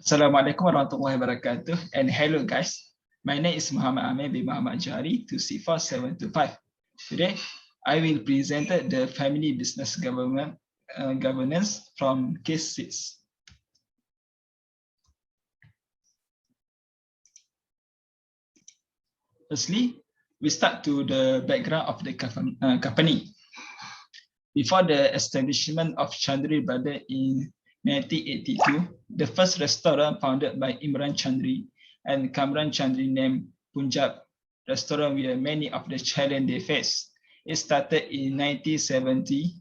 Assalamualaikum warahmatullahi wabarakatuh, and hello guys. My name is Mohamad Amir bin Muhammad Jari 2C4725. Today, I will present the family business governance from case 6. Firstly, we start to the background of the company. Before the establishment of Chandri Brother in 1982, the first restaurant founded by Imran Chandri and Kamran Chandri named Punjab restaurant were many of the challenges they faced. It started in 1970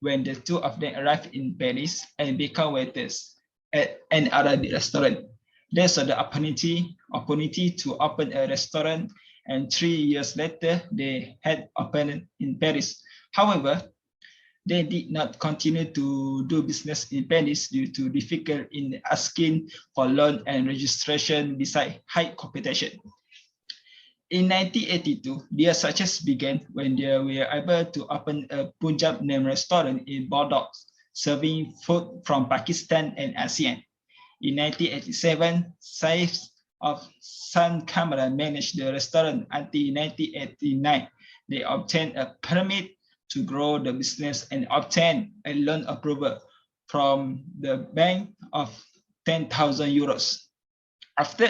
when the two of them arrived in Paris and became waiters at an Arabic restaurant. They saw the opportunity to open a restaurant, and 3 years later, they had opened in Paris. However, they did not continue to do business in Paris due to difficulty in asking for loan and registration beside high competition. In 1982, their success began when they were able to open a Punjab named restaurant in Bordeaux, serving food from Pakistan and ASEAN. In 1987, Saif of San Kamran managed the restaurant until 1989. They obtained a permit to grow the business and obtain a loan approval from the bank of 10,000 euros. After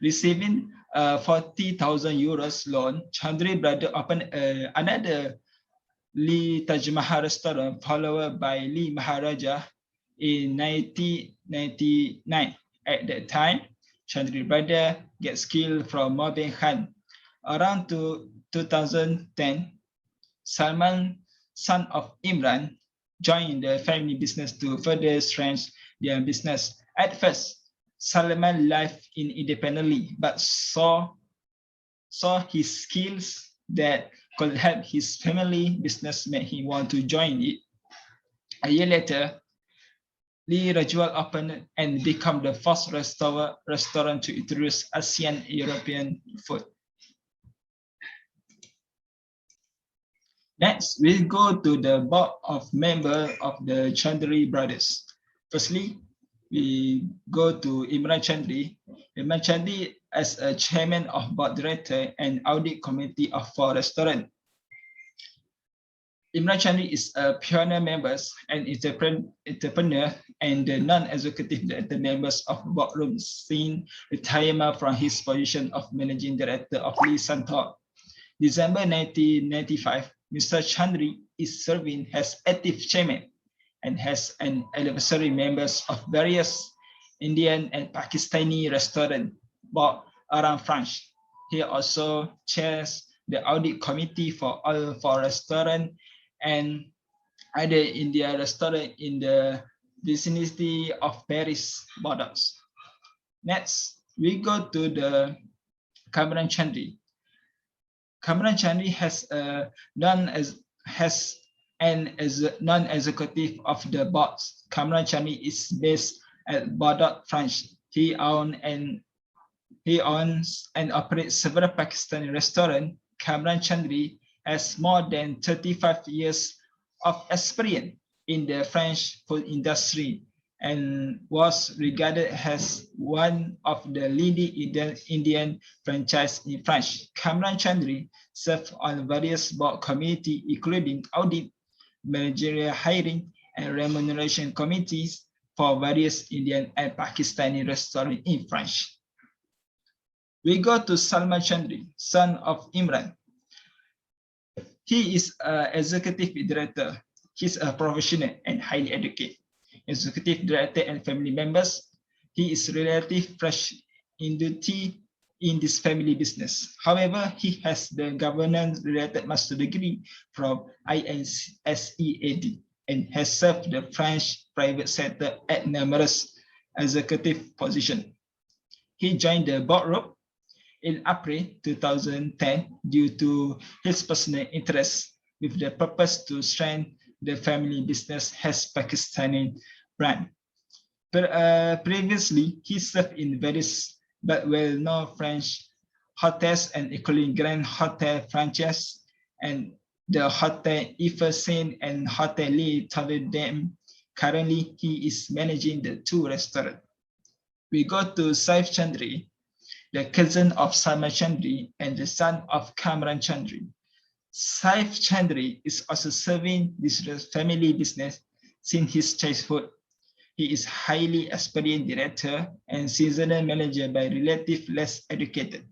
receiving a 40,000 euros loan, Chandri Brother opened another Lee Taj Mahal restaurant, followed by Lee Maharaja in 1999. At that time, Chandri Brother get skill from Mobin Khan. Around 2010, Salman, son of Imran, joined the family business to further strengthen their business. At first, Salman lived independently, but saw his skills that could help his family business made him want to join it. A year later, Lee Rajwal opened and became the first restaurant to introduce Asian European food. Next, we'll go to the board of members of the Chandri brothers. Firstly, we go to Imran Chandri. Imran Chandri as a chairman of board director and audit committee of 4 restaurants. Imran Chandri is a pioneer member and entrepreneur and the non-executive director members of boardroom since retirement from his position of managing director of Lee Santor. December 1995, Mr. Chandri is serving as active chairman and has an advisory members of various Indian and Pakistani restaurants board around France. He also chairs the audit committee for all 4 restaurants and other Indian restaurants in the vicinity of Paris borders. Next, we go to the Kamran Chandri. Kamran Chandri has an non-executive of the board. Kamran Chandri is based at Bordeaux, France. He owns and operates several Pakistani restaurants. Kamran Chandri has more than 35 years of experience in the French food industry and was regarded as one of the leading Indian franchise in France. Kamran Chandri served on various board committees, including audit, managerial hiring, and remuneration committees for various Indian and Pakistani restaurants in France. We go to Salman Chandri, son of Imran. He is an executive director. He's a professional and highly educated executive director and family members. He is relatively fresh in duty in this family business. However, he has the governance-related master degree from INSEAD and has served the French private sector at numerous executive positions. He joined the boardroom in April 2010 due to his personal interest with the purpose to strengthen the family business as Pakistani brand. Previously, he served in various but well-known French hotels and including Grand Hotel franchise and the Hotel Iversen and Hotel Le Tolerdam. Currently, he is managing the 2 restaurants. We go to Saif Chandri, the cousin of Salman Chandri and the son of Kamran Chandri. Saif Chandri is also serving this family business since his childhood. He is highly experienced director and seasonal manager by relative less educated.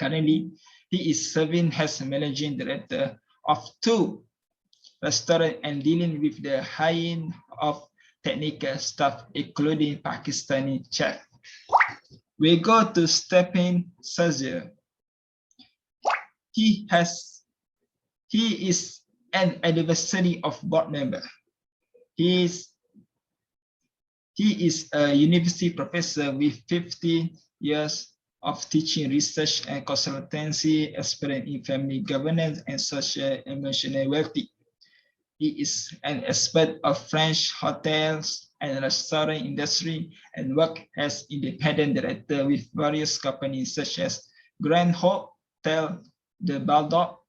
Currently, he is serving as managing director of 2 restaurants and dealing with the hiring of technical staff, including Pakistani chef. We go to Stephen Sazier. He is an anniversary of board member. He is a university professor with 15 years of teaching, research, and consultancy experience in family governance and social emotional well-being. He is an expert of French hotels and restaurant industry and worked as independent director with various companies such as Grand Hotel, the Baldock,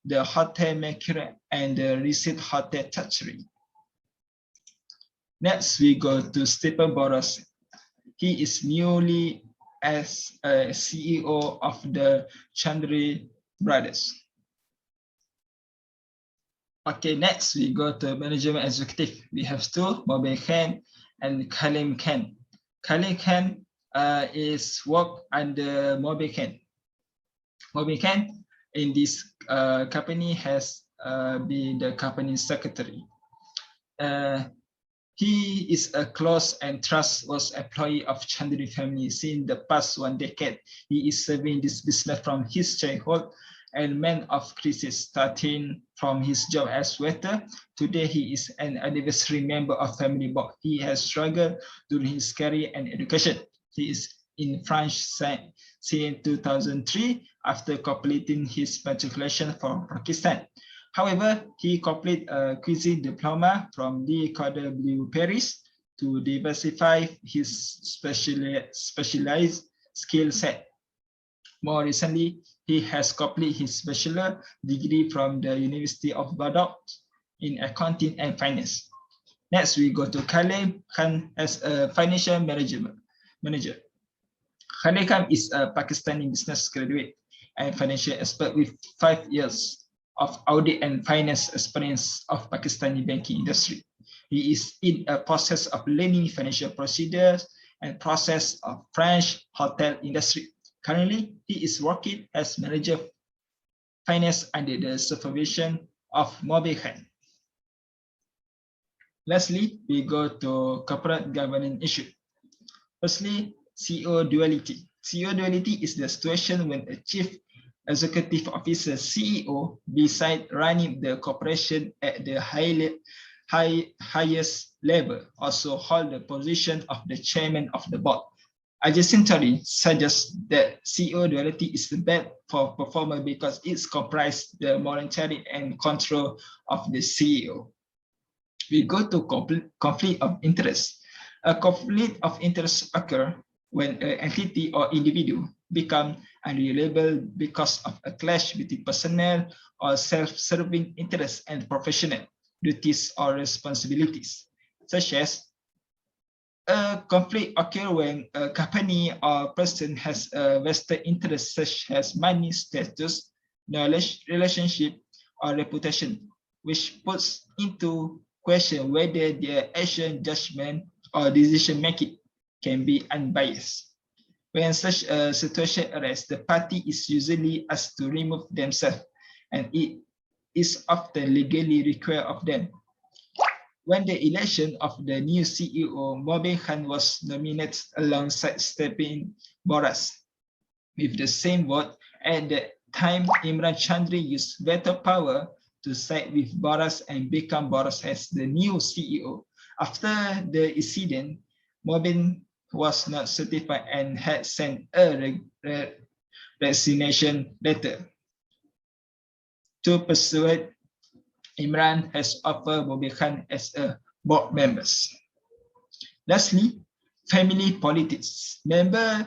the Hotel Mercure, and the Receipt Hotel Touchery. Next, we go to Stephen Boros. He is newly as a CEO of the Chandri Brothers. Okay, next we go to management executive. We have 2, Mobile Khan and Kalim Khan. Kalim Khan is work under Mobile Khan. Mobile Khan in this company has been the company secretary. He is a close and trustworthy employee of Chandri family since the past 1 decade. He is serving this business from his childhood and man of crisis, starting from his job as waiter. Today, he is an anniversary member of family board. He has struggled during his career and education. He is in French since 2003 after completing his matriculation from Pakistan. However, he completed a cuisine diploma from the Cordon Bleu Paris to diversify his specialized skill set. More recently, he has completed his bachelor degree from the University of Bordeaux in accounting and finance. Next, we go to Khalid Khan as a financial manager. Khalid Khan is a Pakistani business graduate and financial expert with 5 years of audit and finance experience of Pakistani banking industry. He is in a process of learning financial procedures and process of French hotel industry. Currently, he is working as manager of finance under the supervision of Mobile Khan. Lastly, we go to corporate governance issue. Firstly, CEO duality. CEO duality is the situation when a chief executive officer CEO, beside running the corporation at the highest level, also hold the position of the chairman of the board. Adjacent theory suggests that CEO duality is the best for performer because it comprises the monetary and control of the CEO. We go to conflict of interest. A conflict of interest occurs when an entity or individual become unreliable because of a clash between personnel or self-serving interests and professional duties or responsibilities, such as a conflict occurs when a company or person has a vested interest such as money, status, knowledge, relationship, or reputation, which puts into question whether their action, judgment, or decision-making can be unbiased. When such a situation arises, the party is usually asked to remove themselves, and it is often legally required of them. When the election of the new CEO, Mobile Khan was nominated alongside Stephen Boras with the same vote. At the time, Imran Chandri used veto power to side with Boras and become Boras as the new CEO. After the incident, Mobile was not certified and had sent a resignation letter. To persuade Imran has offered Mobile Khan as a board members. Lastly, family politics. Members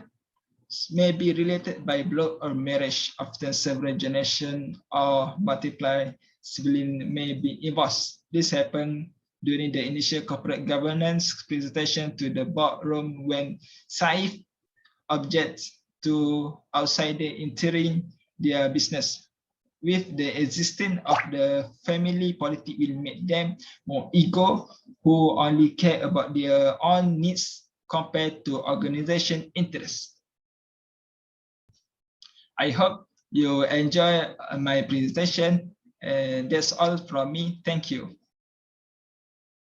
may be related by blood or marriage, often several generations or multiple siblings may be involved. This happens during the initial corporate governance presentation to the boardroom when Saif objects to outsider entering their business. With the existence of the family politics will make them more ego who only care about their own needs compared to organization interests. I hope you enjoy my presentation, and that's all from me. Thank you.